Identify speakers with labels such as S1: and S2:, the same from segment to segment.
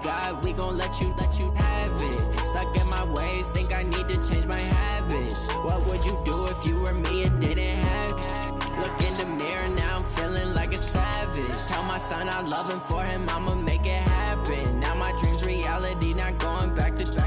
S1: got, we gon' let you have it. Stuck in my ways, think I need to change my habits. What would you do if you were me and didn't have it? Look in the mirror, now I'm feeling like a savage. Tell my son I love him, for him I'ma make it happen. Now my dream's reality, not going back to.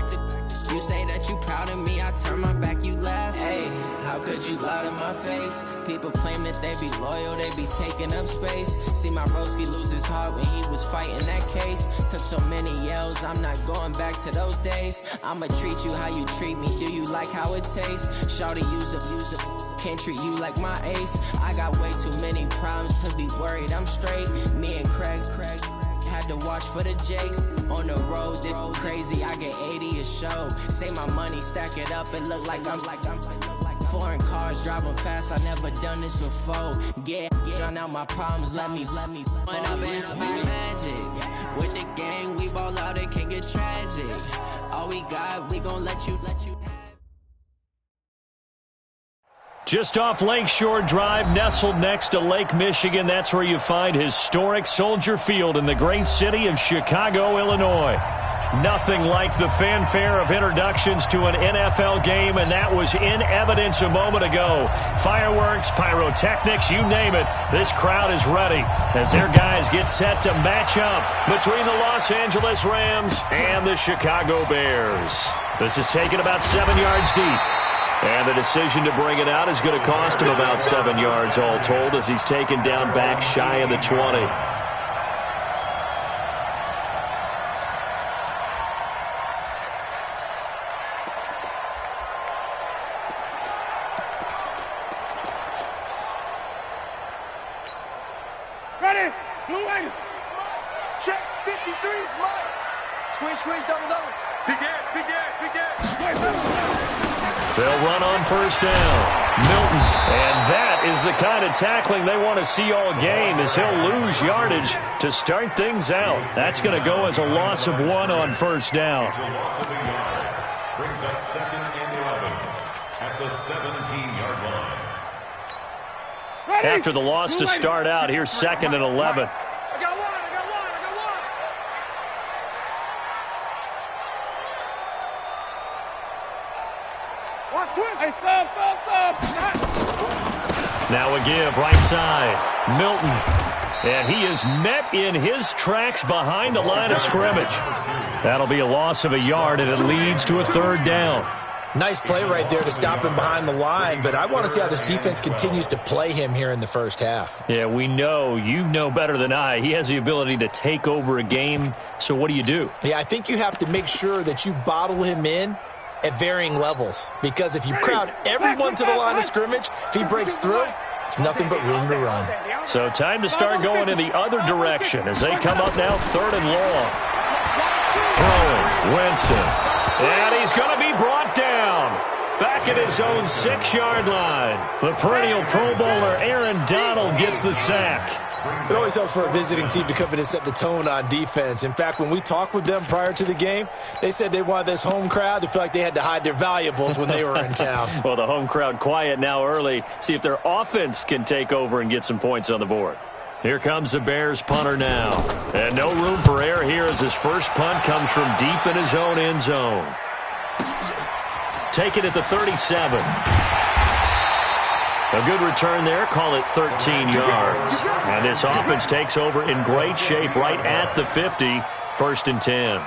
S1: You say that you proud of me, I turn my back, you laugh. Hey, how could you lie to my face? People claim that they be loyal, they be taking up space. See my broski lose his heart when he was fighting that case. Took so many yells, I'm not going back to those days. I'ma treat you how you treat me, do you like how it tastes? Shawty, use up, can't treat you like my ace. I got way too many problems to be worried, I'm straight. Me and Craig had to watch for the Jakes. On the road, this crazy, I get 80 a show. Say my money, stack it up, it look like I'm foreign cars, driving fast, I never done this before. Drown out my problems, let me When up and up is magic. With the gang, we ball out, it can get tragic. All we got, we gon' let you
S2: Just off Lakeshore Drive, nestled next to Lake Michigan, that's where you find historic Soldier Field in the great city of Chicago, Illinois. Nothing like the fanfare of introductions to an NFL game, and that was in evidence a moment ago. Fireworks, pyrotechnics, you name it. This crowd is ready as their guys get set to match up between the Los Angeles Rams and the Chicago Bears. This is taken about 7 yards deep. And the decision to bring it out is going to cost him about 7 yards all told as he's taken down back shy of the 20.
S3: Ready? Blue wing. Check 53 is mine. Squeeze, double. Begin.
S2: They'll run on first down. Milton. And that is the kind of tackling they want to see all game, as he'll lose yardage to start things out. That's going to go as a loss of 1 on first down.
S4: Brings up 2nd and 11 at the 17-yard line.
S3: Ready?
S2: After the loss to start out, here's 2nd and 11.
S3: I got one. Watch twist. Hey, stop.
S2: Now a give, right side. Milton. And he is met in his tracks behind the line of scrimmage. That'll be a loss of a yard, and it leads to a 3rd down.
S5: Nice play right there to stop him behind the line, but I want to see how this defense continues to play him here in the first half.
S2: Yeah, we know. You know better than I. He has the ability to take over a game, so what do?
S5: Yeah, I think you have to make sure that you bottle him in at varying levels, because if you crowd everyone to the line of scrimmage, if he breaks through, there's nothing but room to run.
S2: So time to start going in the other direction as they come up now 3rd and long. Throwing, Winston. And he's going to be brought down. Back at his own 6-yard line. The perennial Pro Bowler Aaron Donald gets the sack.
S5: It always helps for a visiting team to come in and set the tone on defense. In fact, when we talked with them prior to the game, they said they wanted this home crowd to feel like they had to hide their valuables when they were in town.
S2: Well, the home crowd quiet now early. See if their offense can take over and get some points on the board. Here comes the Bears punter now. And no room for error here as his first punt comes from deep in his own end zone. Take it at the 37. A good return there, call it 13 yards. And this offense takes over in great shape right at the 50, 1st and 10.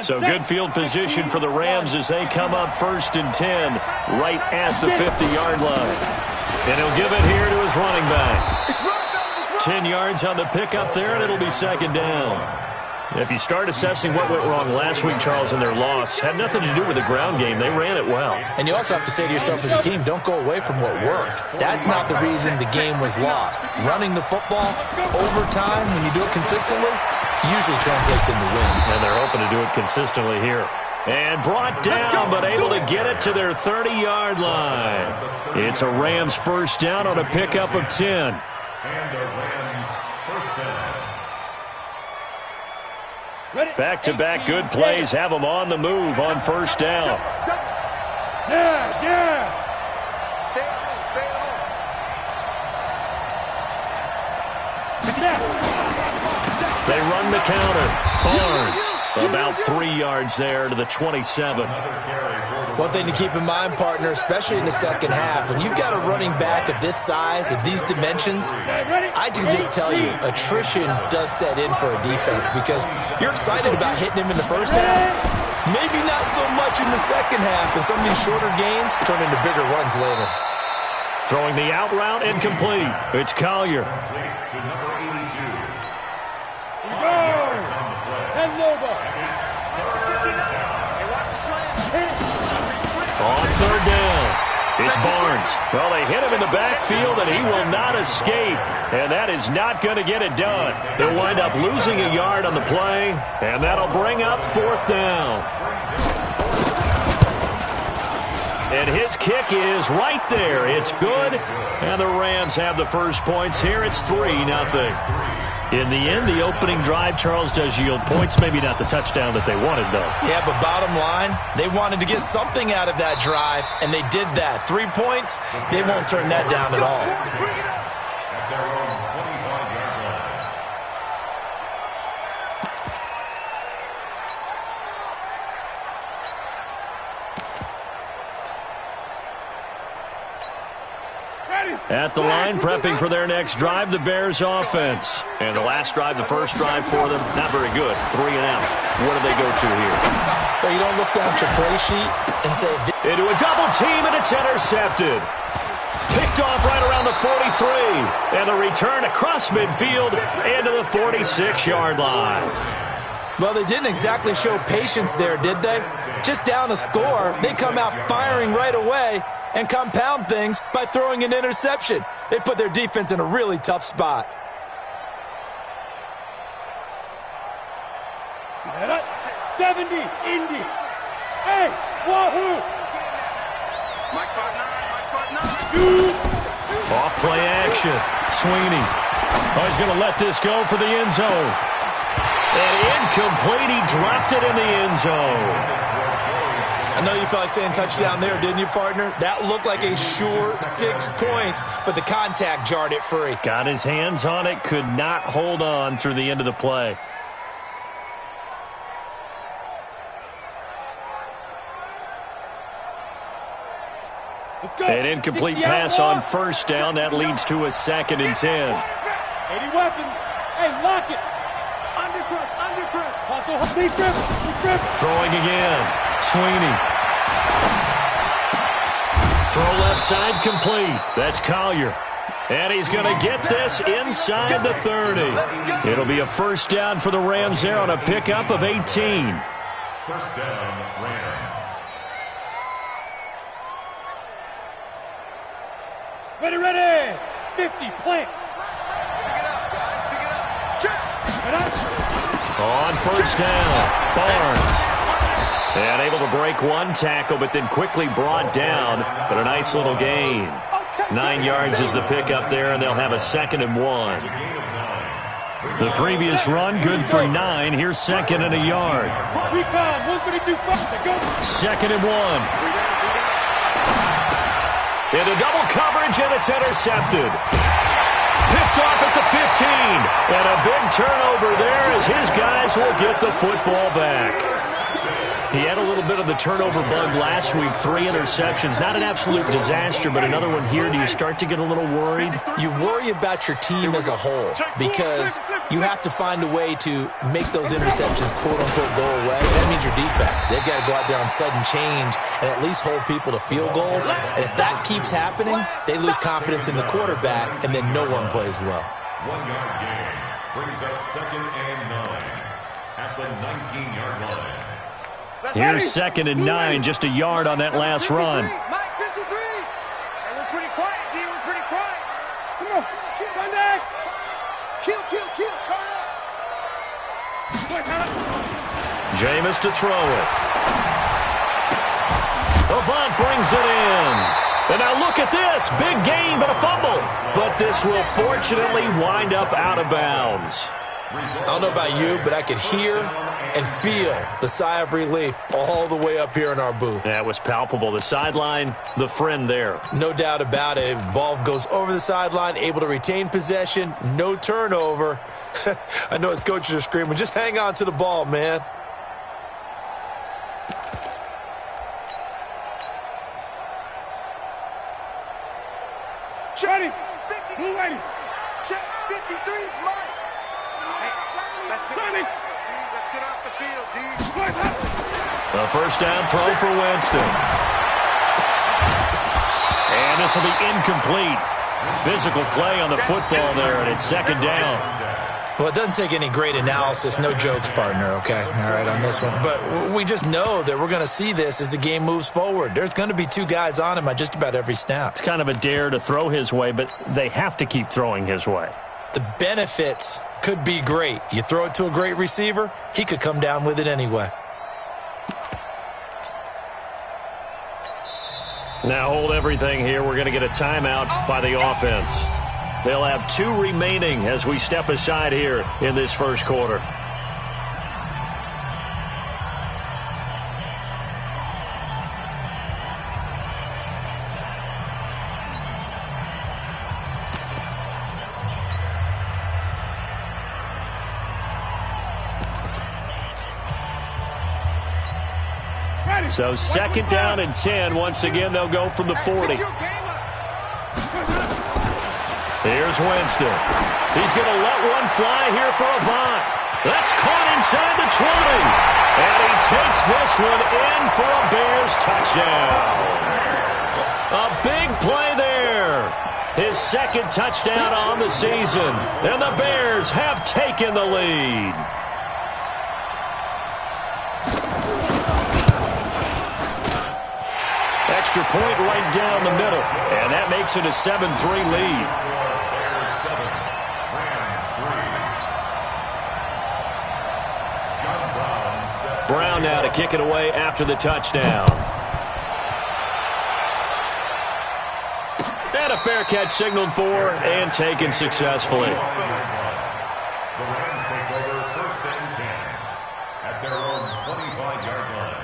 S2: So good field position for the Rams as they come up 1st and 10, right at the 50-yard line. And he'll give it here to his running back. 10 yards on the pickup there, and it'll be 2nd down. If you start assessing what went wrong last week, Charles, in their loss, had nothing to do with the ground game. They ran it well.
S5: And you also have to say to yourself as a team, don't go away from what worked. That's not the reason the game was lost. Running the football over time, when you do it consistently, usually translates into wins.
S2: And they're hoping to do it consistently here. And brought down, but able to get it to their 30-yard line. It's a Rams first down on a pickup of 10.
S4: And the Rams first down.
S2: Back-to-back good plays have them on the move on first down. They run the counter. Barnes about 3 yards there to the 27.
S5: One thing to keep in mind, partner, especially in the second half, when you've got a running back of this size, of these dimensions, I can just tell you, attrition does set in for a defense because you're excited about hitting him in the first half. Maybe not so much in the second half, and some of these shorter gains turn into bigger runs later.
S2: Throwing the out route incomplete. It's Collier.
S4: To number 82.
S2: On third down, it's Barnes. Well, they hit him in the backfield, and he will not escape. And that is not going to get it done. They'll wind up losing a yard on the play, and that'll bring up fourth down. And his kick is right there. It's good. And the Rams have the first points here. It's 3-0. In the end, the opening drive, Charles, does yield points. Maybe not the touchdown that they wanted, though.
S5: Yeah, but bottom line, they wanted to get something out of that drive, and they did that. 3 points, they won't turn that down at all.
S4: At their own 25-yard line.
S2: At the line, prepping for their next drive, the Bears offense. And the last drive, the first drive for them, not very good. 3 and out. What do they go to here?
S5: But you don't look down at your play sheet and say...
S2: Into a double team, and it's intercepted. Picked off right around the 43. And the return across midfield into the 46-yard line.
S5: Well, they didn't exactly show patience there, did they? Just down a score, they come out firing right away and compound things by throwing an interception. They put their defense in a really tough spot.
S3: Set up, 70, Indy. Hey, wahoo! Mike 5'9", Shoot!
S2: Off play action. Sweeney. Oh, he's going to let this go for the end zone. And incomplete. He dropped it in the end zone.
S5: I know you felt like saying touchdown there, didn't you, partner? That looked like a sure 6 points, but the contact jarred it free.
S2: Got his hands on it, could not hold on through the end of the play.
S3: Let's go.
S2: An incomplete pass on first down. That leads to a 2nd and 10.
S3: 80 weapons. Hey, lock it. Undercrush. Hustle. Big grip.
S2: Throwing again. Sweeney. Throw left side complete. That's Collier. And he's going to get this inside the 30. It'll be a first down for the Rams there on a pickup of 18.
S4: First down, Rams.
S3: Ready. 50, plant.
S2: On first down, Barnes. And able to break one tackle, but then quickly brought down. But a nice little gain. 9 yards is the pickup there, and they'll have a 2nd and 1. The previous run, good for 9. Here's 2nd and a yard. 2nd and 1. Into double coverage, and it's intercepted. Picked off at the 15. And a big turnover there as his guys will get the football back. He had a little bit of the turnover bug last week, 3 interceptions. Not an absolute disaster, but another one here. Do you start to get a little worried?
S5: You worry about your team as a whole because you have to find a way to make those interceptions, quote-unquote, go away. That means your defense. They've got to go out there on sudden change and at least hold people to field goals. And if that keeps happening, they lose confidence in the quarterback, and then no one plays well.
S4: 1 yard gain brings up 2nd and 9 at the 19-yard line.
S2: Here's 2nd and 9, just a yard on that last run.
S3: Mike 53. Hey, we're pretty quiet, D. We're pretty quiet. Come on. Sunday. Kill. Turn up.
S2: Jameis to throw it. Avant brings it in. And now look at this. Big gain, but a fumble. But this will fortunately wind up out of bounds.
S5: I don't know about you, but I could hear and feel the sigh of relief all the way up here in our booth.
S2: That was palpable. The sideline, the friend there.
S5: No doubt about it. Ball goes over the sideline, able to retain possession, no turnover. I know his coaches are screaming, just hang on to the ball, man.
S3: Johnny, blue lady. Check 53 is mine. Hey, let's get off the field, D.
S2: The first down throw for Winston. And this will be incomplete. Physical play on the football there, and it's second down.
S5: Well, it doesn't take any great analysis. No jokes, partner, okay? All right, on this one. But we just know that we're going to see this as the game moves forward. There's going to be two guys on him on just about every snap.
S2: It's kind of a dare to throw his way, but they have to keep throwing his way.
S5: The benefits could be great. You throw it to a great receiver, he could come down with it anyway.
S2: Now hold everything here. We're going to get a timeout by the offense. They'll have 2 remaining as we step aside here in this first quarter. So second down and 10. Once again, they'll go from the 40. Here's Winston. He's going to let one fly here for Avant. That's caught inside the 20. And he takes this one in for a Bears touchdown. A big play there. His second touchdown on the season. And the Bears have taken the lead. Extra point right down the middle. And that makes it a 7-3 lead. Brown now to kick it away after the touchdown. And a fair catch signaled for and taken successfully.
S4: The Rams take over first and 10 at their own 25-yard line.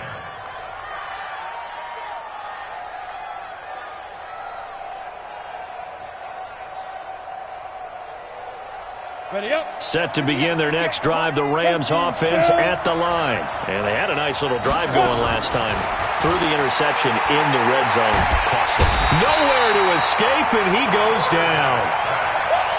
S3: Ready up.
S2: Set to begin their next drive, the Rams offense at the line. And they had a nice little drive going last time. Threw the interception in the red zone. Cost them. Nowhere to escape, and he goes down.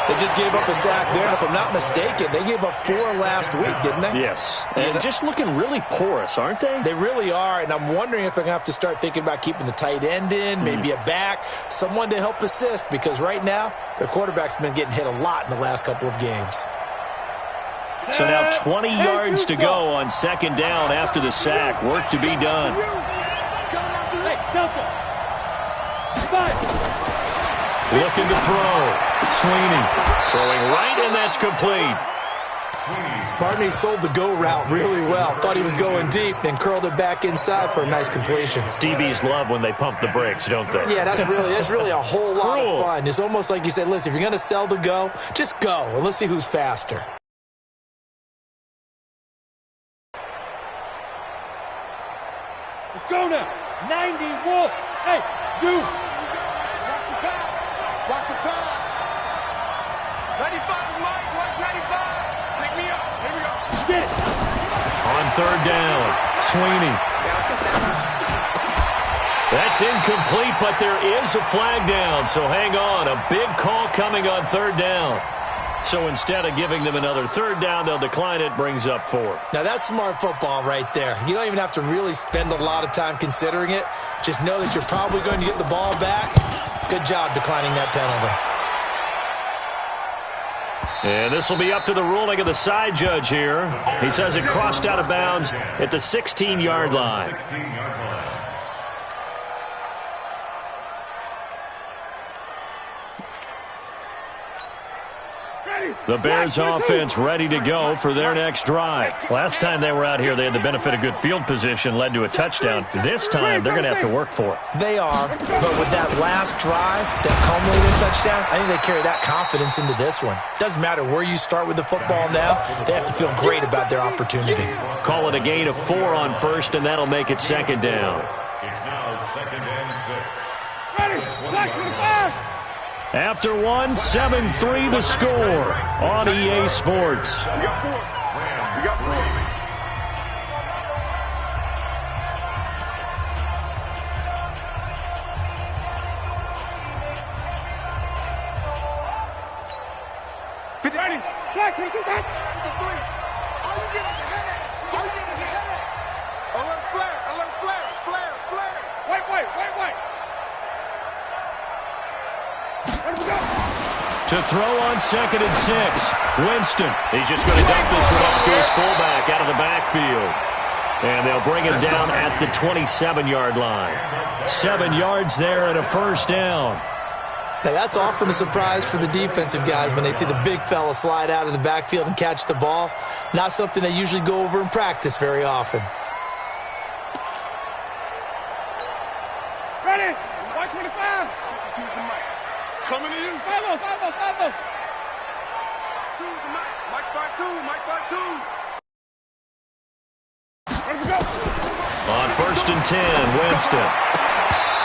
S5: They just gave up a sack there, and if I'm not mistaken, they gave up 4 last week, didn't they?
S2: Yes. And just looking really porous, aren't they?
S5: They really are, and I'm wondering if they're going to have to start thinking about keeping the tight end in, maybe a back, someone to help assist, because right now, their quarterback's been getting hit a lot in the last couple of games.
S2: So now 20 yards to go on second down after the sack. Work to be done.
S3: Hey, Delta.
S2: Looking to throw. Sweeney throwing right, and that's complete.
S5: Barney sold the go route really well. Thought he was going deep, then curled it back inside for a nice completion.
S2: DBs love when they pump the brakes, don't they?
S5: Yeah, that's really a whole lot of fun. It's almost like you said, listen, if you're going to sell the go, just go, and let's see who's faster.
S3: Let's go now. 90 Wolf. Hey, shoot. Watch the pass. Watch the pass. 95 Mike. Watch 95. Pick me up. Here we go. Get it.
S2: On third down, Sweeney.
S3: Yeah, let's go sandwich.
S2: That's incomplete, but there is a flag down, so hang on. A big call coming on third down. So instead of giving them another third down, they'll decline it, brings up 4.
S5: Now, that's smart football right there. You don't even have to really spend a lot of time considering it. Just know that you're probably going to get the ball back. Good job declining that penalty.
S2: And this will be up to the ruling of the side judge here. He says it crossed out of bounds at the 16-yard line.
S4: 16-yard line.
S2: The Bears offense ready to go for their next drive. Last time they were out here, they had the benefit of good field position, led to a touchdown. This time, they're going to have to work for it.
S5: They are, but with that last drive that culminated in touchdown, I think they carry that confidence into this one. Doesn't matter where you start with the football now, they have to feel great about their opportunity.
S2: Call it a gain of 4 on first, and that'll make it second down.
S4: It's now 2nd and 6.
S2: After 1, 7-3 the score on EA Sports.
S3: We got 4. We got 4. Black, take his head. All you get is a head. All you get is a head. Alert flare, alert flare, flare, flare. White. Where do we go?
S2: To throw on 2nd and 6. Winston. He's just going to dump this one off to his fullback out of the backfield. And they'll bring him down at the 27-yard line. 7 yards there and a first down.
S5: Now, that's often a surprise for the defensive guys when they see the big fella slide out of the backfield and catch the ball. Not something they usually go over in practice very often.
S3: Ready? White 25. Choose the mic. Coming to you. 5-0. Choose the mic. Mike 5-2. Where do we go?
S2: On 1st and 10, Winston.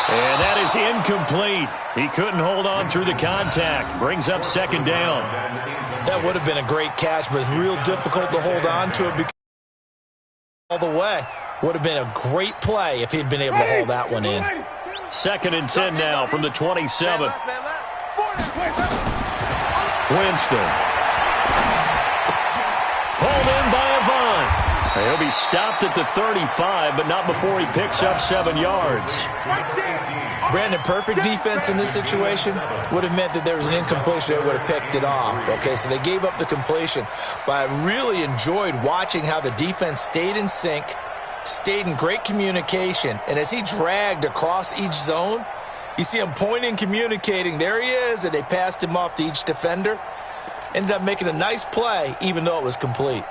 S2: And that is incomplete. He couldn't hold on through the contact. Brings up 2nd down.
S5: That would have been a great catch, but it's real difficult to hold on to it because all the way. Would have been a great play if he'd been able to hold that one in.
S2: 2nd and 10 now from the 27. Winston. Pulled in by Avant. He'll be stopped at the 35, but not before he picks up 7 yards.
S5: Brandon, perfect defense in this situation would have meant that there was an incompletion that would have picked it off. Okay, so they gave up the completion. But I really enjoyed watching how the defense stayed in sync, stayed in great communication, and as he dragged across each zone, you see him pointing, communicating. There he is, and they passed him off to each defender. Ended up making a nice play, even though it was complete.